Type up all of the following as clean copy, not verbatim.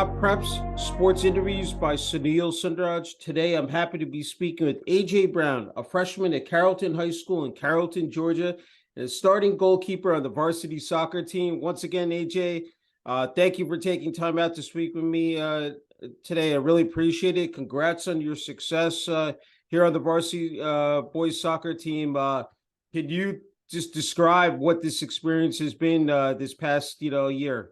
Top Preps Sports Interviews by Sunil. Today, I'm happy to be speaking with AJ Brown, a freshman at Carrollton High School in Carrollton, Georgia, and a starting goalkeeper on the varsity soccer team. Once again, AJ, thank you for taking time out to speak with me today. I really appreciate it. Congrats on your success here on the varsity boys soccer team. Can you just describe what this experience has been this past year?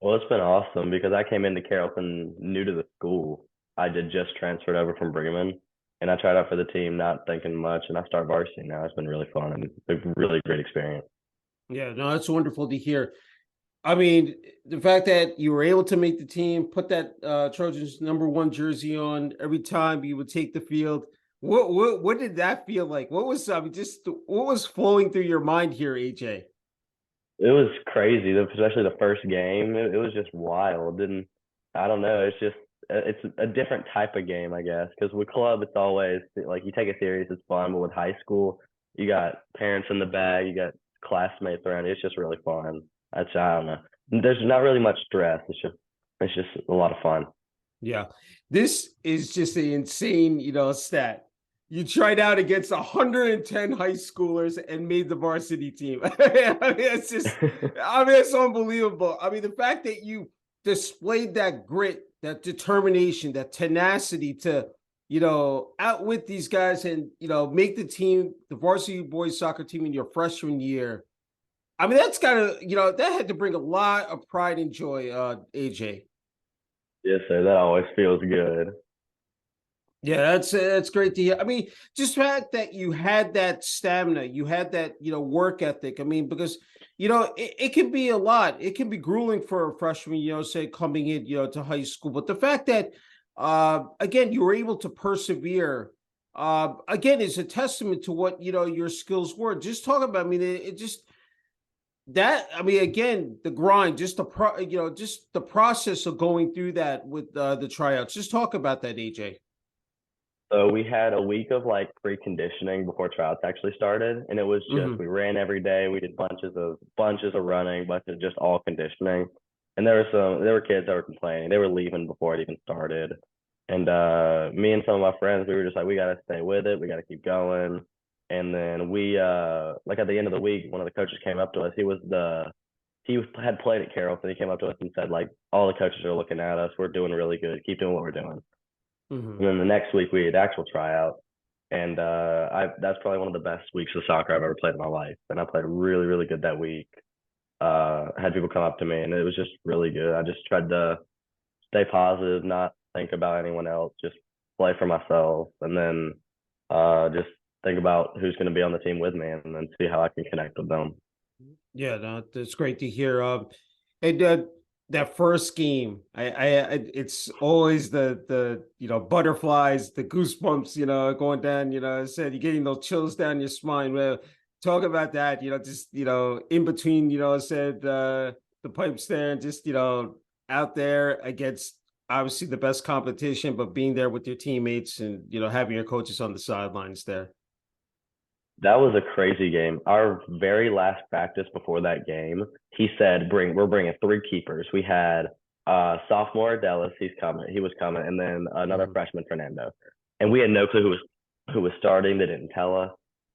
Well, it's been awesome because I came into Carrollton new to the school. I did just transferred over from Bremen, and I tried out for the team, not thinking much, and I start varsity now. It's been really fun and a really great experience. Yeah, no, that's wonderful to hear. I mean, the fact that you were able to make the team, put that Trojans #1 jersey on every time you would take the field. What did that feel like? What was just what was flowing through your mind here, AJ? It was crazy, especially the first game. It was just wild, and I don't know. It's a different type of game, I guess, because with club it's always like you take it serious, it's fun, but with high school, you got parents in the bag, you got classmates around. It's just really fun. I don't know. There's not really much stress. It's just a lot of fun. Yeah, this is just an insane, stat. You tried out against 110 high schoolers and made the varsity team. I mean, it's unbelievable. I mean, the fact that you displayed that grit, that determination, that tenacity to, outwit these guys and, make the team, the varsity boys soccer team in your freshman year. I mean, that's gotta, that had to bring a lot of pride and joy, AJ. Yes, sir. That always feels good. Yeah, that's great to hear. I mean, just the fact that you had that stamina, you had that work ethic. I mean, because it can be a lot. It can be grueling for a freshman, say coming in, to high school. But the fact that again you were able to persevere, again, is a testament to what your skills were. Just talk about. I mean, it just that. I mean, again, the grind, just just the process of going through that with the tryouts. Just talk about that, AJ. So we had a week of like pre-conditioning before tryouts actually started, and it was just Hmm. we ran every day. We did bunches of running, bunches of just all conditioning. And there were kids that were complaining. They were leaving before it even started. And me and some of my friends, we were just like, we gotta stay with it. We gotta keep going. And then we like at the end of the week, one of the coaches came up to us. He had played at Carrollton. He came up to us and said like, all the coaches are looking at us. We're doing really good. Keep doing what we're doing. Hmm. And then the next week we had actual tryout, and I that's probably one of the best weeks of soccer I've ever played in my life. And I played really really good that week. Had people come up to me, and it was just really good. I just tried to stay positive, not think about anyone else, just play for myself, and then just think about who's going to be on the team with me, and then see how I can connect with them. Yeah, no, that's great to hear. And that first game, it's always the butterflies, the goosebumps, going down. I said you're getting those chills down your spine. Well, talk about that. Just in between. I said the pipes there, and just out there against obviously the best competition, but being there with your teammates and having your coaches on the sidelines there. That was a crazy game. Our very last practice before that game, he said, we're bringing three keepers." We had sophomore Dallas, he was coming, and then another Mhm. freshman Fernando. And we had no clue who was starting. They didn't tell us.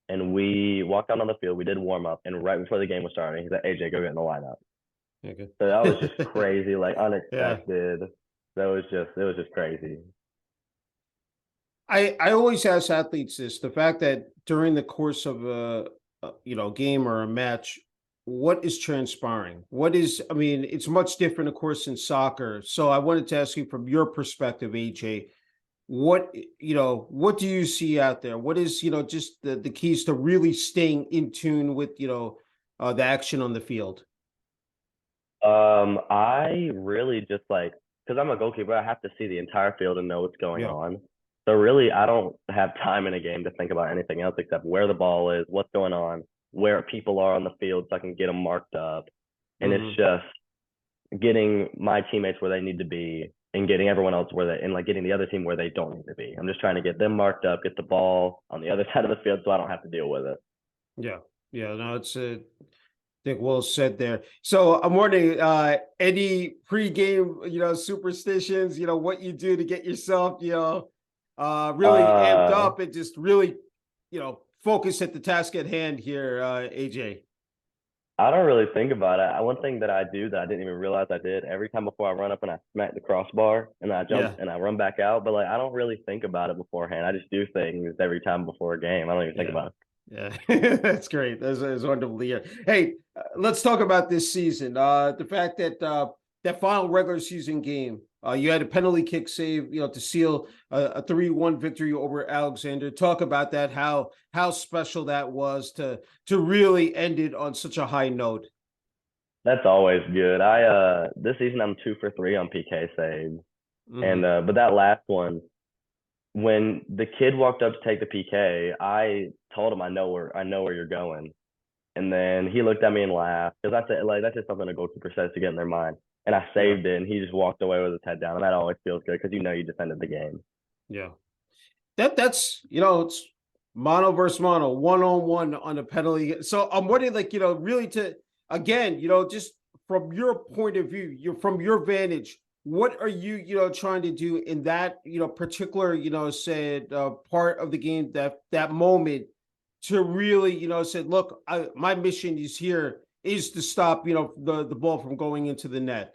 And we walked out on the field, we did warm up, and right before the game was starting, he said, "AJ, go get in the lineup." Okay. So that was just crazy, like Yeah. unexpected. It was just crazy. I always ask athletes this: the fact that during the course of a game or a match, what is transpiring? What is? I mean, it's much different, of course, in soccer. So I wanted to ask you from your perspective, AJ, what do you see out there? What is just the keys to really staying in tune with the action on the field? I really just like because I'm a goalkeeper, I have to see the entire field and know what's going Yeah. on. So really, I don't have time in a game to think about anything else except where the ball is, what's going on, where people are on the field, so I can get them marked up. And it's Hmm. just getting my teammates where they need to be, and getting everyone else and like getting the other team where they don't need to be. I'm just trying to get them marked up, get the ball on the other side of the field, so I don't have to deal with it. Yeah. Yeah. No, think well said there. So I'm wondering, any pregame, superstitions, what you do to get yourself, really amped Uh, up and just really, focus at the task at hand here, AJ. I don't really think about it. One thing that I do that I didn't even realize I did every time before I run up and I smack the crossbar and I jump Yeah, and I run back out, but like I don't really think about it beforehand. I just do things every time before a game. I don't even think yeah, about it. yeah. That's great. That's wonderful to hear. Hey, let's talk about this season. The fact that that final regular season game, you had a penalty kick save, to seal a 3-1 victory over Alexander. Talk about that. How special that was to really end it on such a high note. That's always good. I this season I'm 2 for 3 on PK saves. And Hmm. but that last one, when the kid walked up to take the PK, I told him I know where you're going. And then he looked at me and laughed because I said like that's just something a goalkeeper says to get in their mind. And I Yeah, saved it, and he just walked away with his head down, and that always feels good because you know you defended the game. yeah. That's it's mono versus mono, one on a penalty. So I'm wondering, like, really to again, just from your point of view, you're from your vantage, what are you, trying to do in that, particular, said part of the game, that moment to really, said, look, my mission is here is to stop, the ball from going into the net.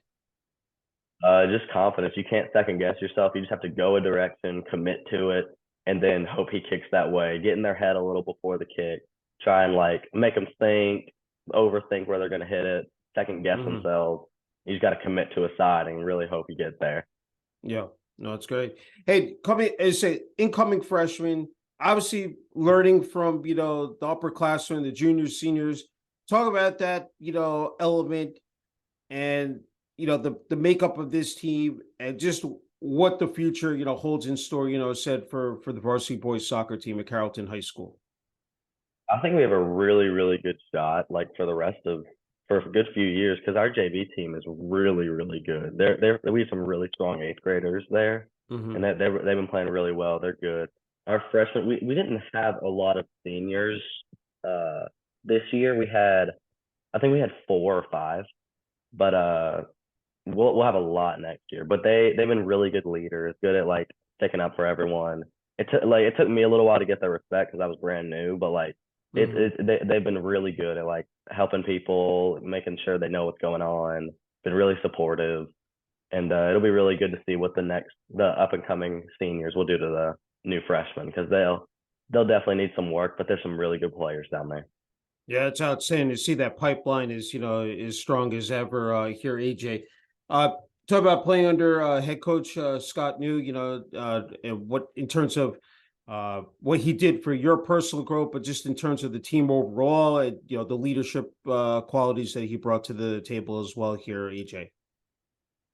Just confidence. You can't second guess yourself. You just have to go a direction, commit to it, and then hope he kicks that way. Get in their head a little before the kick. Try and like make them think, overthink where they're going to hit it, second guess Mm-hmm. themselves. You just got to commit to a side and really hope you get there. Yeah, no, it's great. Hey, coming as a incoming freshman, obviously learning from the upperclassmen, the juniors, seniors. Talk about that element and the makeup of this team and just what the future holds in store. Said for the varsity boys soccer team at Carrollton High School. I think we have a really, really good shot, like for a good few years, because our JV team is really, really good. We have some really strong eighth graders there, and Mm-hmm. they've been playing really well. They're good. Our freshmen, we didn't have a lot of seniors uh this year. I think we had 4 or 5, but we'll have a lot next year. But they've been really good leaders, good at like sticking up for everyone. It took me a little while to get their respect because I was brand new, but like Mm-hmm. they've been really good at like helping people, making sure they know what's going on. Been really supportive, and it'll be really good to see what the up and coming seniors will do to the new freshmen because they'll definitely need some work, but there's some really good players down there. Yeah, it's outstanding to see that pipeline is, as strong as ever here, AJ. Talk about playing under head coach Scott New, and what in terms of what he did for your personal growth, but just in terms of the team overall, and the leadership qualities that he brought to the table as well here, AJ.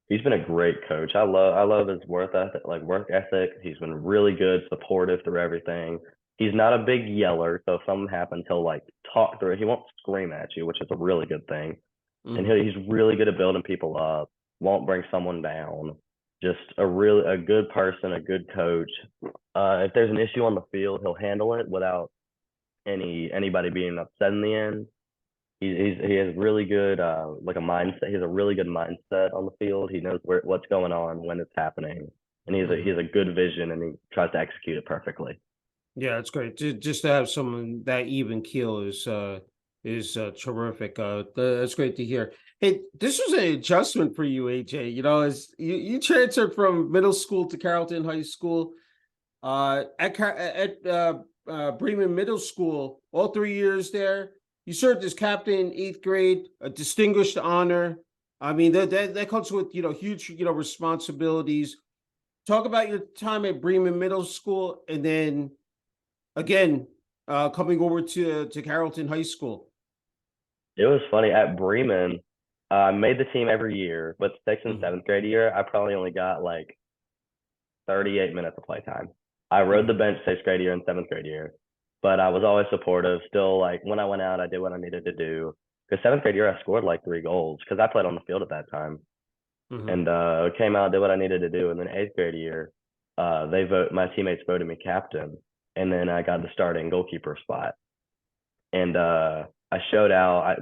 He's been a great coach. I love his work ethic. He's been really good, supportive through everything. He's not a big yeller, so if something happens, he'll like talk through it. He won't scream at you, which is a really good thing. And Hmm. he's really good at building people up. Won't bring someone down. Just a good person, a good coach. If there's an issue on the field, he'll handle it without anybody being upset in the end. He has really good like a mindset. He has a really good mindset on the field. He knows what's going on when it's happening, and he Hmm. has a good vision and he tries to execute it perfectly. Yeah, it's great. Just to have someone that even keel is terrific. That's great to hear. Hey, this was an adjustment for you, AJ. As you transferred from middle school to Carrollton High School, at Bremen Middle School, all 3 years there. You served as captain in eighth grade, a distinguished honor. I mean, that comes with huge responsibilities. Talk about your time at Bremen Middle School, and then again, coming over to Carrollton High School. It was funny at Bremen. I made the team every year, but sixth and Hmm. seventh grade year, I probably only got like 38 minutes of play time. I rode the Hmm. bench sixth grade year and seventh grade year, but I was always supportive. Still, like when I went out, I did what I needed to do. Because seventh grade year, I scored like 3 goals because I played on the field at that time. Hmm. And came out, did what I needed to do. And then eighth grade year, my teammates voted me captain, and then I got the starting goalkeeper spot. And I showed out.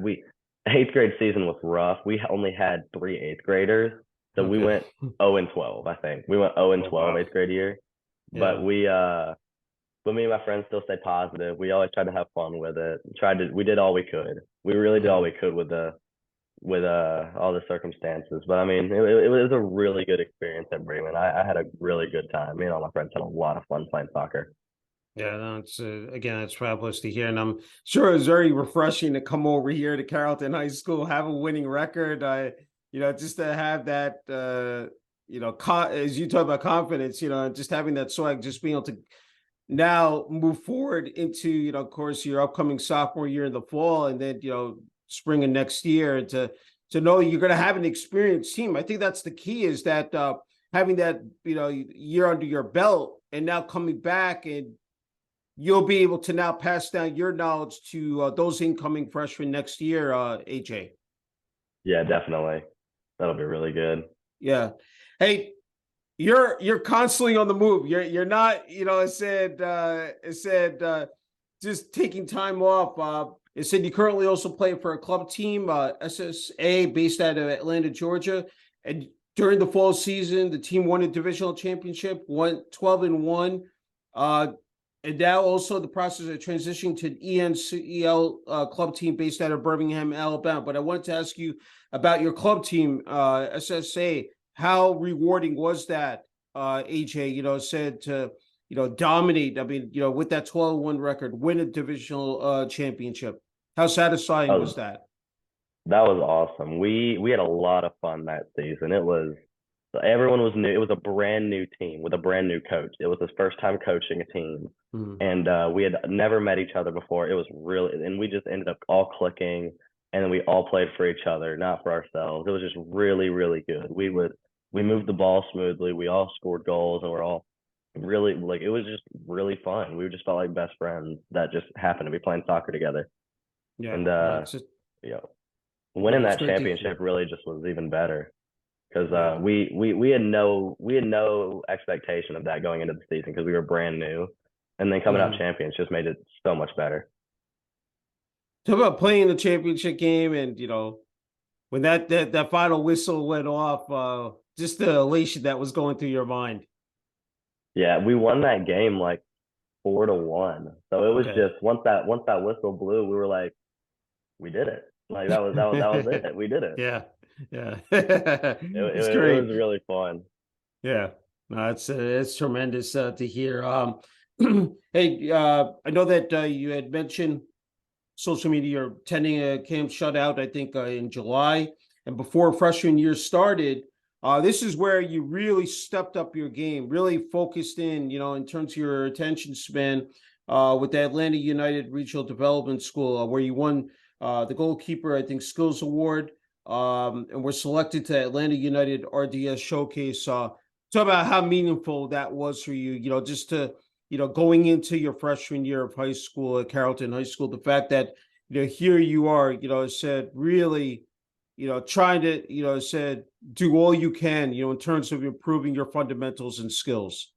eighth grade season was rough. We only had three eighth graders, so we Okay. went 0-12. I think we went 0 and Oh 12 wow. eighth grade year. But Yeah. but me and my friends still stay positive. We always tried to have fun with it. We did all we could. We really did all Mhm. we could with all the circumstances. But I mean, it was a really good experience at Bremen. I had a really good time. Me and all my friends had a lot of fun playing soccer. Yeah, no, it's again, it's fabulous to hear, and I'm sure it's very refreshing to come over here to Carrollton High School, have a winning record. Just to have that, as you talk about confidence, and just having that swag, just being able to now move forward into, of course, your upcoming sophomore year in the fall, and then spring of next year, and to know you're going to have an experienced team. I think that's the key, is that having that year under your belt, and now coming back, and you'll be able to now pass down your knowledge to those incoming freshmen next year, AJ. Yeah, definitely. That'll be really good. Yeah. Hey, you're constantly on the move. You're not, it said just taking time off. It said you currently also play for a club team, SSA, based out of Atlanta, Georgia. And during the fall season, the team won a divisional championship, won 12-1. Uh, and now also the process of transitioning to an ENCEL club team based out of Birmingham, Alabama. But I wanted to ask you about your club team, SSA. How rewarding was that, AJ? Said to dominate. I mean, with that 12-1 record, win a divisional championship. How satisfying That was was that? that was awesome. We had a lot of fun that season. Everyone was new. It was a brand new team with a brand new coach. It was his first time coaching a team, Mhm. and we had never met each other before. It was really, and we just ended up all clicking, and then we all played for each other, not for ourselves. It was just really, really good. We moved the ball smoothly. We all scored goals, and we're all really, like, it was just really fun. We just felt like best friends that just happened to be playing soccer together. Yeah, And no, it's just you know, no, winning it's that great to hear. championship really just was even better because Yeah. we had no expectation of that going into the season because we were brand new, and then coming out Mhm. champions just made it so much better. Talk about playing the championship game, and when that final whistle went off, just the elation that was going through your mind. Yeah, we won that game like 4-1. So it was Okay. just once that whistle blew, we were like, we did it. Like that was it. We did it. Yeah, yeah. It's It was great. really fun. Yeah, no, it's tremendous to hear. Hey, I know that you had mentioned social media. You're attending a camp shutout, I think, in July, and before freshman year started. This is where you really stepped up your game, really focused in terms of your attention span, with the Atlanta United Regional Development School, where you won the goalkeeper, I think, skills award, and were selected to Atlanta United RDS Showcase. Talk about how meaningful that was for you. Just to going into your freshman year of high school at Carrollton High School, the fact that here you are, said really, trying to, said do all you can, in terms of improving your fundamentals and skills.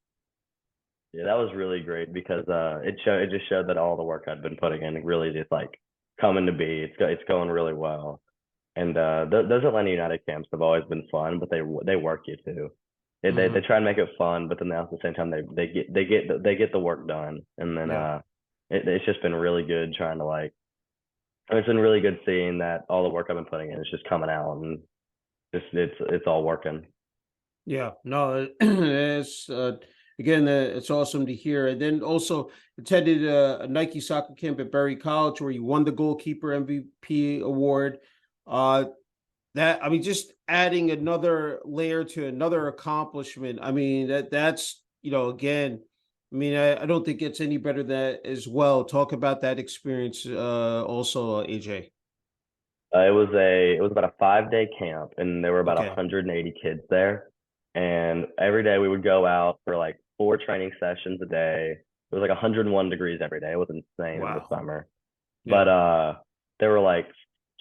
Yeah, that was really great because it just showed that all the work I'd been putting in really just like coming to be. It's going really well. And those Atlanta United camps have always been fun, but they work you too. They Mm-hmm. try and make it fun, but then at the same time they get the work done. And then Yeah. it's just been really good trying to like it's been really good seeing that all the work I've been putting in is just coming out and just it's all working. Yeah, no, it's again, it's awesome to hear. And then also attended a Nike soccer camp at Berry College where you won the goalkeeper MVP award. Uh, that I mean, just adding another layer to another accomplishment. I mean, that's again. I mean, I don't think it's any better than that as well. Talk about that experience, also, AJ. It was about a 5 day camp, and there were about Okay. 180 kids there. And every day we would go out for like 4 training sessions a day. It was like 101 degrees every day. It was insane in the Wow. summer. But Yeah. there were like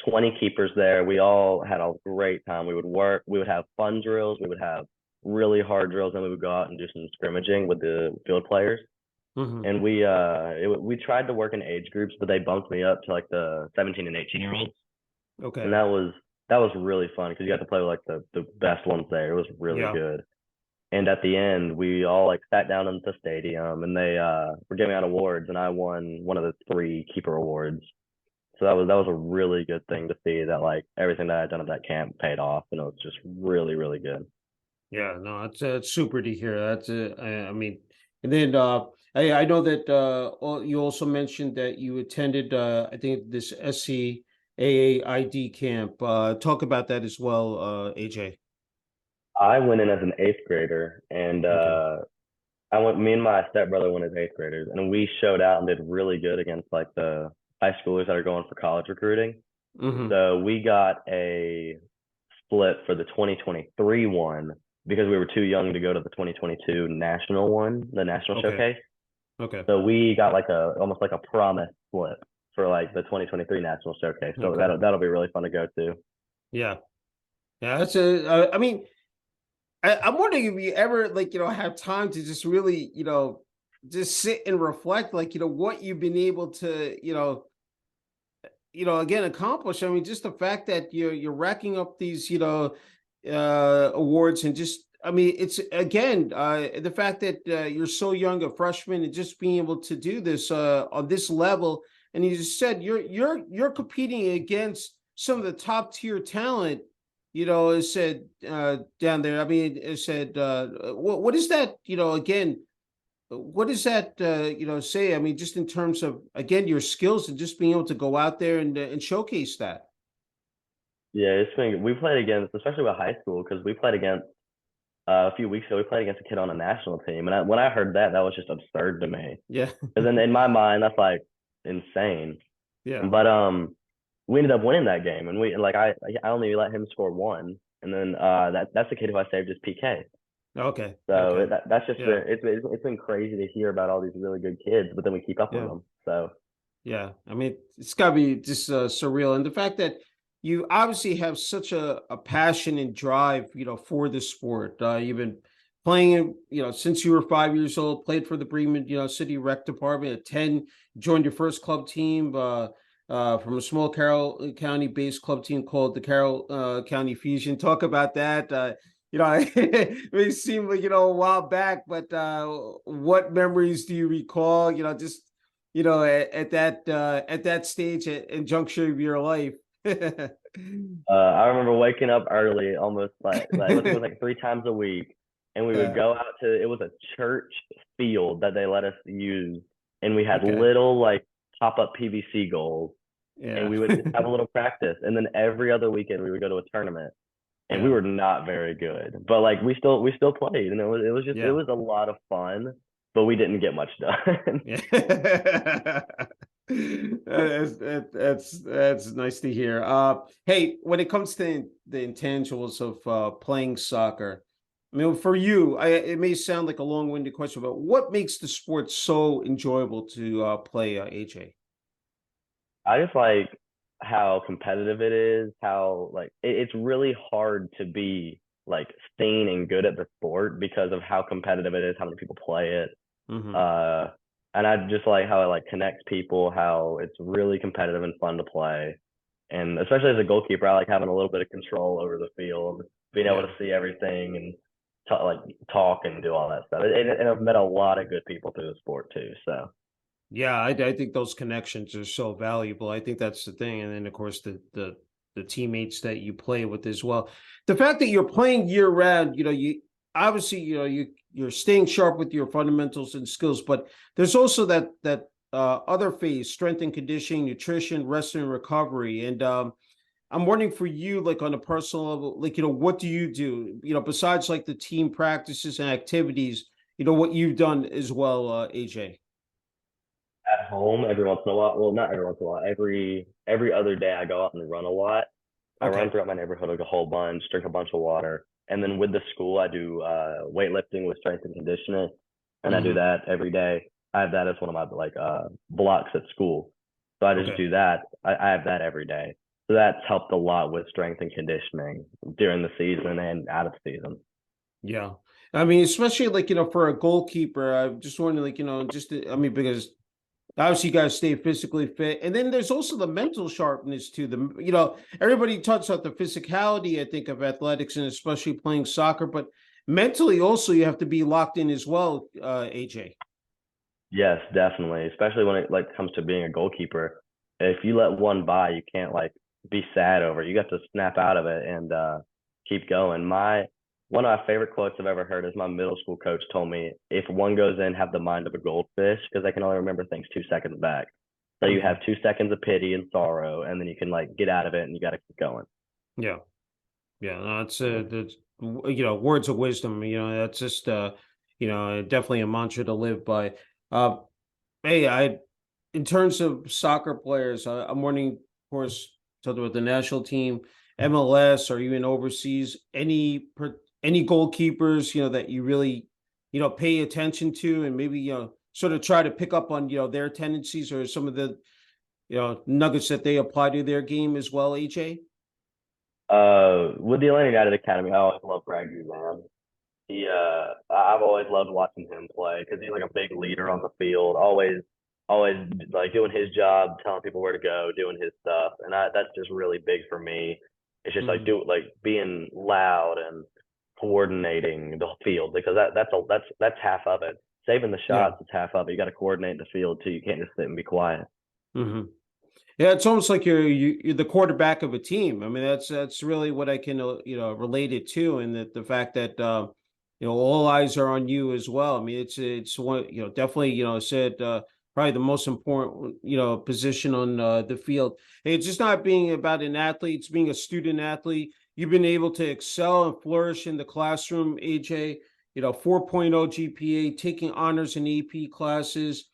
20 keepers there. We all had a great time. We would work. We would have fun drills. We would have really hard drills, and we would go out and do some scrimmaging with the field players. Hmm. And we tried to work in age groups, but they bumped me up to like the 17 and 18-year olds. Okay. and that was really fun because you got to play with like the best ones there. It was really Yeah. good. And at the end, we all like sat down in the stadium, and they were giving out awards, and I won one of the three keeper awards. So that was a really good thing to see that like everything that I'd done at that camp paid off, and it was just really really good. Yeah, no, it's super to hear. That's I mean, and then I know that you also mentioned that you attended I think this SCAAID camp. Talk about that as well, AJ. I went in as an eighth grader, and Okay. I went. Me and my stepbrother went as eighth graders, and we showed out and did really good against like the high schoolers that are going for college recruiting. Mm-hmm. So we got a split for the 2023 one because we were too young to go to the 2022 national one, the national Okay. showcase. Okay. So we got like a almost like a promise split for like the 2023 national showcase. So Okay. that'll be really fun to go to. Yeah. Yeah. That's I mean, I'm wondering if you ever like have time to just really just sit and reflect, like what you've been able to again accomplish. I mean, just the fact that you're racking up these awards, and just I mean, it's again the fact that you're so young, a freshman, and just being able to do this on this level. And you just said you're competing against some of the top tier talent. It said down there. I mean, it said what is that? Again, what does that say? I mean, just in terms of again your skills and just being able to go out there and showcase that. Yeah, it's been we played against, especially with high school, because we played against a few weeks ago. We played against a kid on a national team, and when I heard that, that was just absurd to me. Yeah, Because then in my mind, that's like insane. yeah. But we ended up winning that game, and we like I only let him score one, and then that's the kid who I saved his PK. Okay, So okay. that's just Yeah, it's been crazy to hear about all these really good kids, but then we keep up with yeah, them. So yeah. I mean, it's got to be just surreal, and the fact that you obviously have such a passion and drive, for the sport. You've been playing it, since you were 5 years old. Played for the Bremen, City Rec Department. At 10, joined your first club team. From a small Carroll County based club team called the Carroll County Fusion. Talk about that. It may seem like, a while back, but what memories do you recall, just, at that stage and juncture of your life? I remember waking up early, almost like I think it was like three times a week, and we would Yeah. go out to it was a church field that they let us use, and we had Okay. little like pop up PVC goals, and Yeah. we would just have a little practice, and then every other weekend we would go to a tournament, and we Yeah. were not very good, but like we still played, and it was just it Yeah. was a lot of fun, but we didn't get much done. Yeah. That's nice to hear. Hey, when it comes to the intangibles of playing soccer, I mean, for you, it may sound like a long-winded question, but what makes the sport so enjoyable to play, AJ? I just like how competitive it is, how like it's really hard to be like sane and good at the sport because of how competitive it is, how many people play it. Hmm. Uh, and I just like how it like connects people, how it's really competitive and fun to play. And especially as a goalkeeper, I like having a little bit of control over the field, being able Yeah. to see everything and like talk and do all that stuff. And I've met a lot of good people through the sport too. So Yeah, I think those connections are so valuable. I think that's the thing, and then of course the teammates that you play with as well. The fact that you're playing year round, you obviously you're staying sharp with your fundamentals and skills, but there's also that other phase: strength and conditioning, nutrition, rest and recovery. And I'm wondering for you, like on a personal level, like what do you do? Besides like the team practices and activities, what you've done as well, AJ. at home every once in a while. Well, not every once in a while. Every other day I go out and run a lot. I run Okay. throughout my neighborhood like a whole bunch, drink a bunch of water. And then with the school I do weightlifting with strength and conditioning. And I do Hmm. that every day. I have that as one of my like blocks at school. So I just Okay. do that. I have that every day. So that's helped a lot with strength and conditioning during the season and out of season. Yeah. I mean, especially like, for a goalkeeper, I just wondering, like, I mean, because Obviously, you got to stay physically fit, and then there's also the mental sharpness to them. You know, everybody talks about the physicality, I think, of athletics, and especially playing soccer, but mentally also you have to be locked in as well. AJ. Yes, definitely. Especially when it like comes to being a goalkeeper. If you let one by, you can't like be sad over it. You got to snap out of it and keep going. My One of my favorite quotes I've ever heard is my middle school coach told me, if one goes in, have the mind of a goldfish because they can only remember things 2 seconds back. So you Mhm. have 2 seconds of pity and sorrow, and then you can like get out of it and you got to keep going. Yeah, yeah, no, that's words of wisdom. You know, that's just definitely a mantra to live by. Uh, hey, I in terms of soccer players, I'm wondering, of course, talking about the national team, MLS, or even overseas, any goalkeepers, that you really, pay attention to, and maybe, sort of try to pick up on, their tendencies or some of the, nuggets that they apply to their game as well, AJ? With the Atlanta United Academy, I always love Brad man. I've always loved watching him play because he's like a big leader on the field, always like doing his job, telling people where to go, doing his stuff, and that's just really big for me. It's just like Mhm. being loud and coordinating the field because that's half of it. Saving the Yeah. shots is half of it. You got to coordinate the field too. You can't just sit and be quiet. Hmm. Yeah, it's almost like you're the quarterback of a team. I mean, that's really what I can relate it to, and that the fact that all eyes are on you as well. I mean, it's one definitely said probably the most important position on the field. Hey, it's just not being about an athlete; it's being a student athlete. You've been able to excel and flourish in the classroom, AJ. 4.0 GPA, taking honors and AP classes,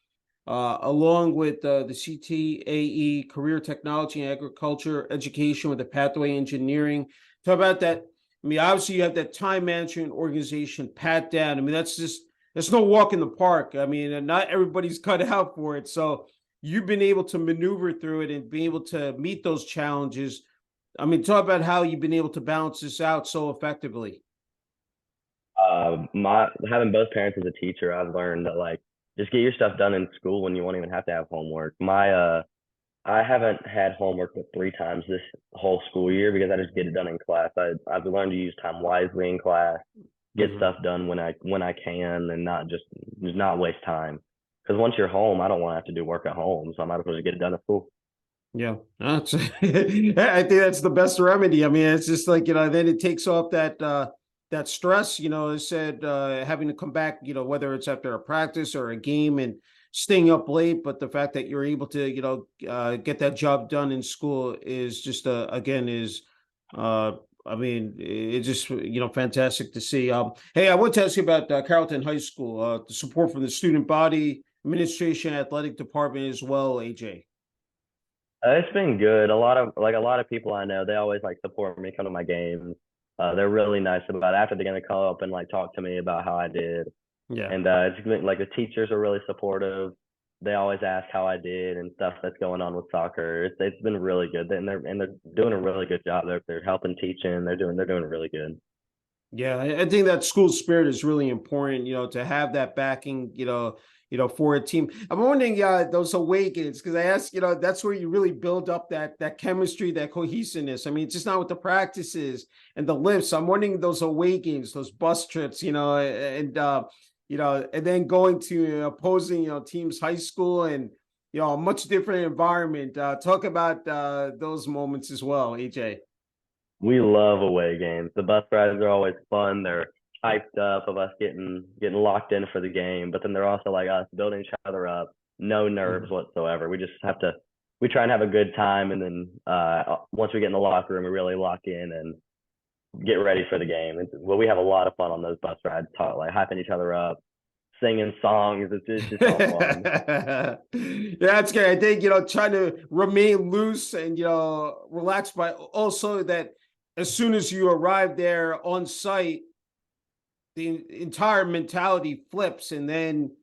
along with the CTAE, Career Technology and Agriculture Education with the Pathway Engineering. Talk about that. I mean, obviously, you have that time management organization pat down. I mean, that's no walk in the park. I mean, and not everybody's cut out for it. So you've been able to maneuver through it and be able to meet those challenges. I mean, talk about how you've been able to balance this out so effectively. My Having both parents as a teacher, I've learned that like just get your stuff done in school when you won't even have to have homework. I haven't had homework but 3 times this whole school year because I just get it done in class. I've learned to use time wisely in class, get Mhm. stuff done when I can, and just not waste time. Because once you're home, I don't want to have to do work at home, so I might as well just get it done at school. Yeah, that's, I think that's the best remedy. I mean, it's just like, then it takes off that stress, I said, having to come back, whether it's after a practice or a game and staying up late, but the fact that you're able to, get that job done in school is just again is uh I mean, it's just fantastic to see. Hey, I want to ask you about Carrollton High School, the support from the student body, administration, athletic department as well, AJ. It's been good. A lot of people I know, they always like support me, come to my games. They're really nice about it. After they're gonna come up and like talk to me about how I did. Yeah. And it's been like the teachers are really supportive. They always ask how I did and stuff that's going on with soccer. It's been really good, and they're doing a really good job. They're helping teaching. They're doing really good. Yeah, I think that school spirit is really important, to have that backing, for a team. I'm wondering, those away games, because I asked, that's where you really build up that chemistry, that cohesiveness. I mean, it's just not with the practices and the lifts. I'm wondering those away games, those bus trips, and then going to opposing, teams high school and a much different environment. Talk about those moments as well, AJ. We love away games. The bus rides are always fun. They're hyped up of us getting locked in for the game, but then they're also like us building each other up. No nerves Mhm. whatsoever. We try and have a good time, and then once we get in the locker room, we really lock in and get ready for the game. Well, we have a lot of fun on those bus rides, like hyping each other up, singing songs. It's just all fun. Yeah, that's good. I think, trying to remain loose and, relaxed, but also that as soon as you arrive there on site, the entire mentality flips, and then,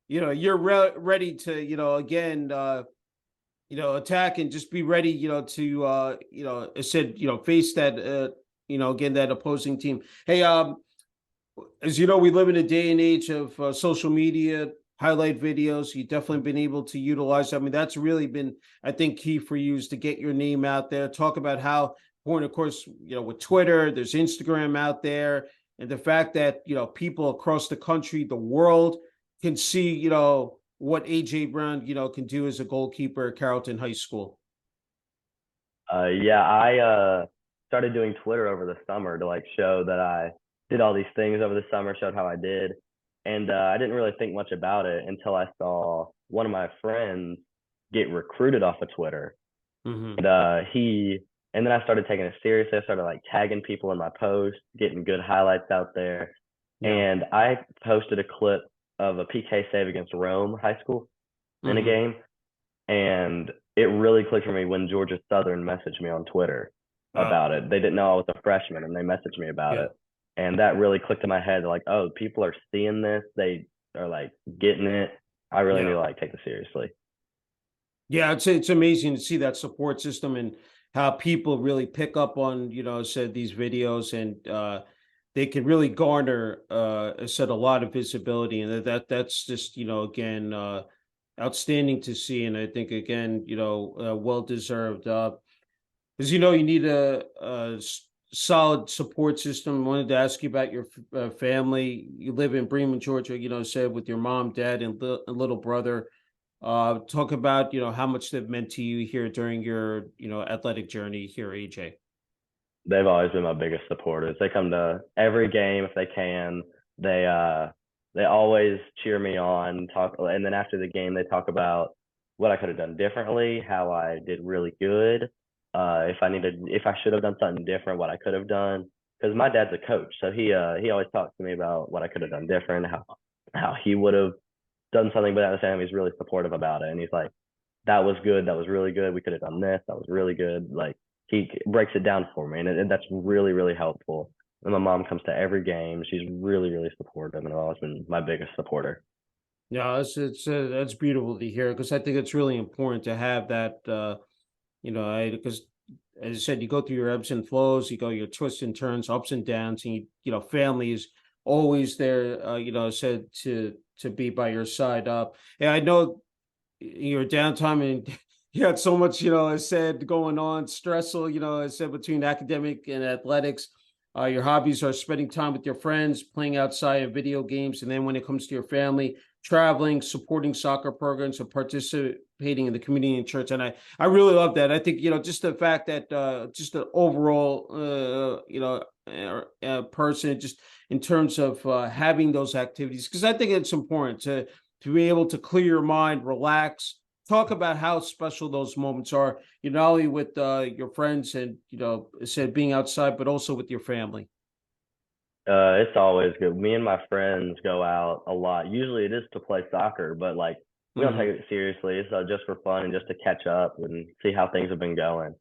you're ready to, again, attack and just be ready, to, I said, face that, again, that opposing team. Hey, as you know, we live in a day and age of social media. highlight videos. You've definitely been able to utilize. I mean, that's really been, I think, key for you is to get your name out there. Talk about how important, of course, with Twitter, there's Instagram out there, and the fact that people across the country, the world, can see what AJ Brown can do as a goalkeeper at Carrollton High School. Yeah, I started doing Twitter over the summer to like show that I did all these things over the summer, showed how I did. And I didn't really think much about it until I saw one of my friends get recruited off of Twitter. Mm-hmm. And and then I started taking it seriously. I started like tagging people in my posts, getting good highlights out there. Yeah. And I posted a clip of a PK save against Rome High School in a Mm-hmm. game. And it really clicked for me when Georgia Southern messaged me on Twitter Oh, about it. They didn't know I was a freshman and they messaged me about yeah. it. And that really clicked in my head like, oh, people are seeing this. They are like getting it. I really need Yeah. to like take this seriously. Yeah, it's amazing to see that support system and how people really pick up on, said these videos, and they can really garner said a lot of visibility, and that's just, again, outstanding to see. And I think again, well deserved. Because you need a solid support system. I wanted to ask you about your family. You live in Bremen, Georgia, said with your mom, dad, and little brother. Talk about, how much they've meant to you here during your, athletic journey here, AJ. They've always been my biggest supporters. They come to every game if they can. They always cheer me on, talk, and then after the game they talk about what I could have done differently, how I did really good, if I should have done something different, what I could have done. Because my dad's a coach, so he always talks to me about what I could have done different, how he would have done something, but at the same time he's really supportive about it, and he's like, that was good, that was really good, we could have done this, that was really good, like he breaks it down for me, and that's really really helpful. And my mom comes to every game. She's really really supportive, and has always been my biggest supporter. Yeah, it's that's beautiful to hear, because I think it's really important to have that. I because as I said, you go through your ebbs and flows, you go your twists and turns, ups and downs, and family is always there. Said to be by your side. And I know your downtime, and you had so much, I said, going on, stressful, I said, between academic and athletics. Your hobbies are spending time with your friends, playing outside of video games, and then when it comes to your family, traveling, supporting soccer programs, and participating in the community and church. And I really love that. I think, just the fact that just the overall person, just in terms of having those activities, because I think it's important to be able to clear your mind, relax, talk about how special those moments are, not only with your friends and, said being outside, but also with your family. It's always good. Me and my friends go out a lot. Usually it is to play soccer, but like we don't take Hmm. it seriously. So just for fun and just to catch up and see how things have been going. And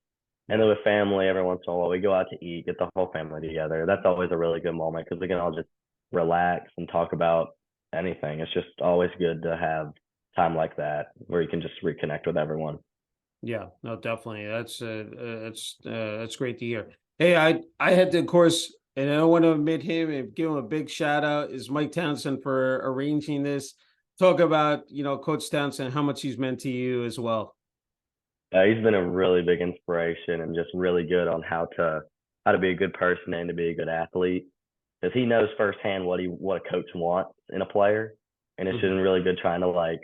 Yeah. then with family, every once in a while, we go out to eat, get the whole family together. That's always a really good moment because we can all just relax and talk about anything. It's just always good to have time like that where you can just reconnect with everyone. Yeah, no, definitely. That's great to hear. Hey, I had to, of course, and I want to admit him and give him a big shout out, is Mike Townsend, for arranging this. Talk about, Coach Townsend, how much he's meant to you as well. He's been a really big inspiration and just really good on how to be a good person and to be a good athlete because he knows firsthand what a coach wants in a player, and it's been Mhm. really good trying to like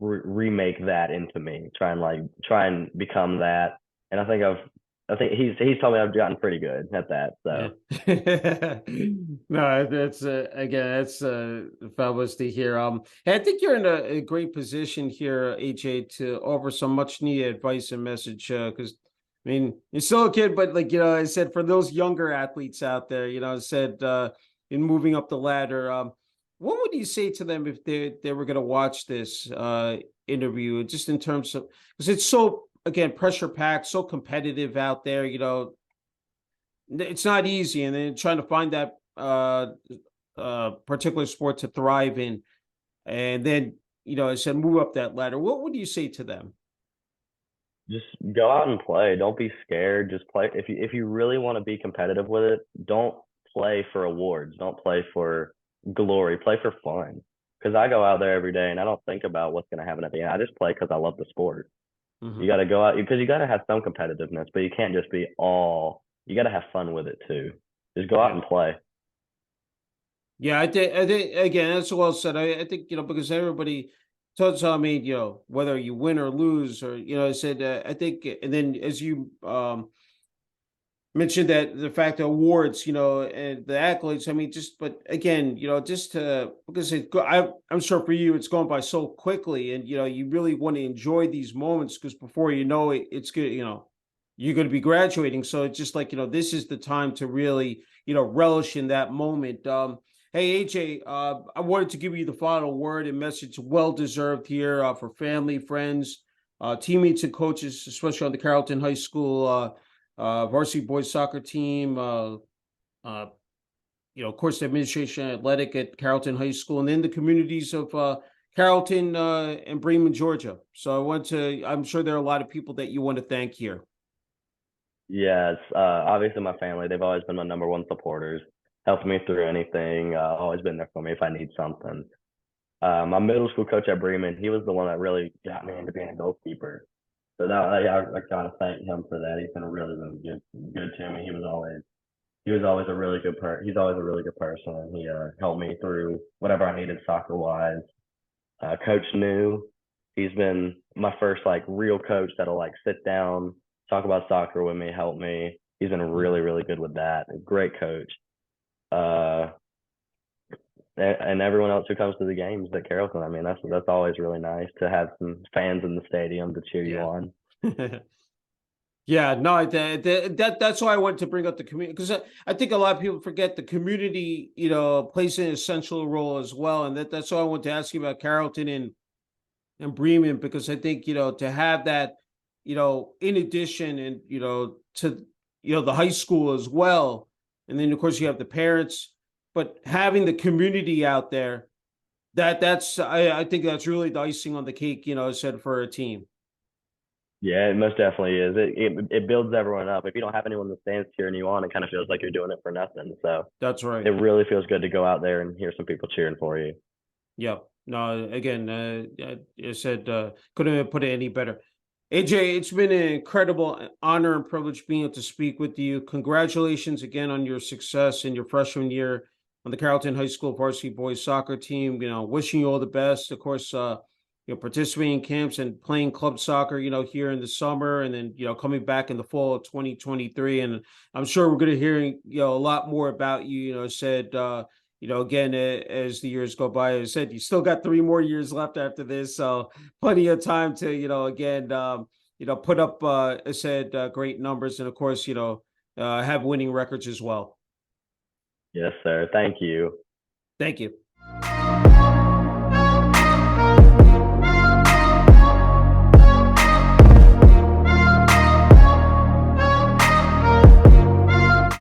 remake that into me, try and become that. And I think he's told me I've gotten pretty good at that. Yeah. So No, that's again, that's fabulous to hear. I think you're in a great position here, AJ, to offer some much needed advice and message. Because I mean, you're still a kid, but like, I said, for those younger athletes out there, I said, in moving up the ladder, what would you say to them if they were going to watch this interview, just in terms of, because it's so, again, pressure packed, so competitive out there, it's not easy, and then trying to find that particular sport to thrive in, and then, I said, move up that ladder. What would you say to them? just go out and play. Don't be scared. Just play. If you really want to be competitive with it, don't play for awards. Don't play for glory. Play for fun. because I go out there every day and I don't think about what's going to happen at the end. I just play because I love the sport. You Mhm. got to go out because you got to have some competitiveness, but you can't just be all. You got to have fun with it too. Just go out Yeah. and play. Yeah, I think again, that's well said. I think, because everybody tells me, whether you win or lose, or, I said, I think, and then as you mentioned that the fact that awards, and the accolades, I mean, just, but again, just because I'm sure for you, it's going by so quickly, and, you really want to enjoy these moments because before you know it, it's good, you're going to be graduating. So it's just like, this is the time to really, relish in that moment. Hey, AJ, I wanted to give you the final word and message, well deserved here, for family, friends, teammates, and coaches, especially on the Carrollton High School varsity boys soccer team, uh, of course, the administration athletic at Carrollton High School, and then the communities of Carrollton and Bremen, Georgia. So I'm sure there are a lot of people that you want to thank here. Yes, obviously my family. They've always been my number one supporters, helped me through anything. Always been there for me if I need something. My middle school coach at Bremen, he was the one that really got me into being a goalkeeper. So I gotta thank him for that. He's been really, really good to me. He was always a really he's always a really good person, and he helped me through whatever I needed soccer wise. Coach New, he's been my first like real coach that'll like sit down, talk about soccer with me, help me. He's been really, really good with that. A great coach. Uh, and everyone else who comes to the games at Carrollton. I mean, that's always really nice to have some fans in the stadium to cheer you Yeah. on. Yeah, no, that's why I wanted to bring up the community because I think a lot of people forget the community, plays an essential role as well, and that's why I want to ask you about Carrollton and Bremen because I think to have that, in addition, and to the high school as well, and then of course you have the parents, but having the community out there, that's I think that's really the icing on the cake, said for a team. Yeah, it most definitely is. It builds everyone up. If you don't have anyone in the stands cheering you on, it kind of feels like you're doing it for nothing. So That's it right. really feels good to go out there and hear some people cheering for you. Yeah. No, again, I said couldn't have put it any better. AJ, it's been an incredible honor and privilege being able to speak with you. Congratulations again on your success in your freshman year on the Carrollton High School varsity boys soccer team. Wishing you all the best. Of course, participating in camps and playing club soccer, here in the summer, and then coming back in the fall of 2023. And I'm sure we're going to hear a lot more about you. Said again, as the years go by, as I said, you still got 3 more years left after this, so plenty of time to, again, put up, I said, great numbers, and of course, have winning records as well. Yes, sir. Thank you. Thank you.